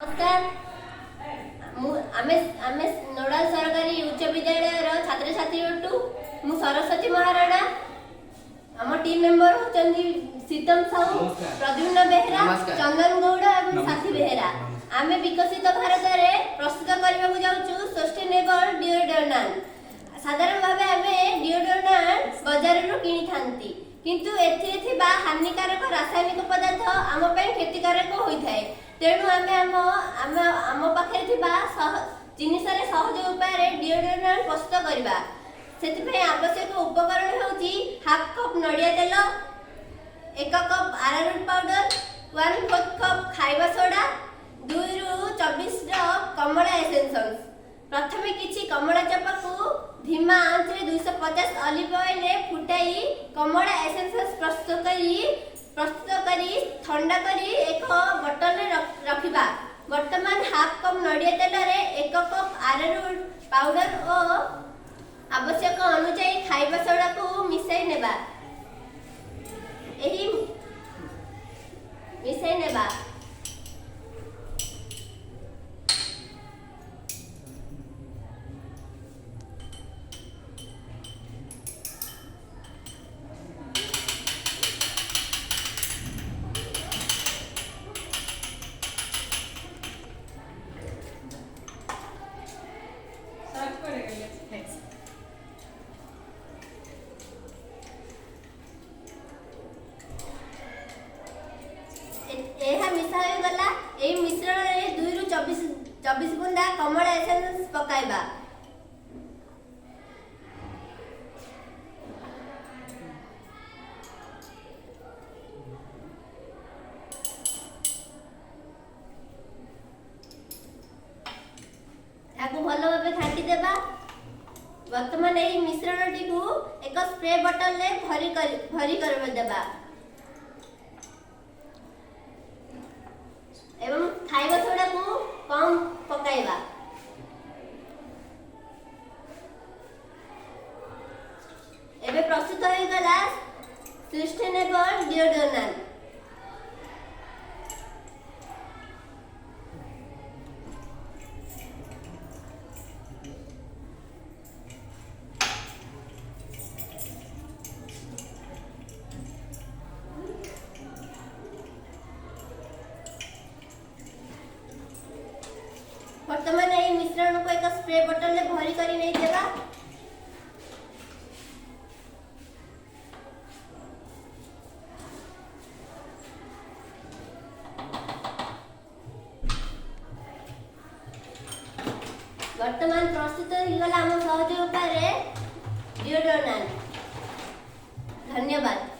नमस्कार। आमे नोडाल सरकारी उच्च विद्यालय छात्र छात्री अटू मु सरस्वती महाराणा। आम टीम मेंबर होचंदी सीतम साहू, प्रद्युम्न बेहरा, चंदन गौड़ और साथी बेहरा। आमे विकसित भारत रे प्रस्तुत करबा को जाउछु सस्टेनेबल डिओड्रेंट। साधारण भाबे आमे डिओड्रेंट बाजार रो किनि थांती, किंतु एथि थिबा हानिकारक रासायनिक पदार्थ आम पय क्षतिकारक होई थाए। तेणु आम पाखे जिनस सहज उपाय डिओड्रेंट प्रस्तुत करवा। से आवश्यक उपकरण होची हाफ कप नड़िया तेल, 1 कप आरारूट पाउडर, 1/4 कप खाइबा सोडा, 2 ରୁ 24 ड्रॉप कमला एसेंस। प्रथमे किछि कमला चपा को धीमा आंच रे 250 ऑलिव ऑयल रे फुटाई कमला एसेंस प्रस्तुत करी ठंडा करी एक बोतल रे रखिबा। वर्तमान हाफ कप नड़िया तेल रे 1 कप आरारूट पाउडर और आवश्यक अनुसार खाइबा सोडा को मिसाई नेबा। एही मिसाई नेबा। मिसा हो गला। एही मिश्रण रे 2 ରୁ 24 बुंदा कमला एसेंस पकाइबा। याको भलो भाबे घाटी देबा। वर्तमान एही मिश्रण टी को एक स्प्रे बोतल ले भरी कर देबा एवं खाइबा सोडा को कम पकाइबा। एबे प्रस्तुत हो गला सस्टेनेबल डिओड्रेंट। वर्तमान यही मिश्रण को एक स्प्रे बोतल ले भरी करी नहीं देगा। वर्तमान प्रस्तुत हो गला हम सहज उपाय रे डिओड्रेंट। धन्यवाद।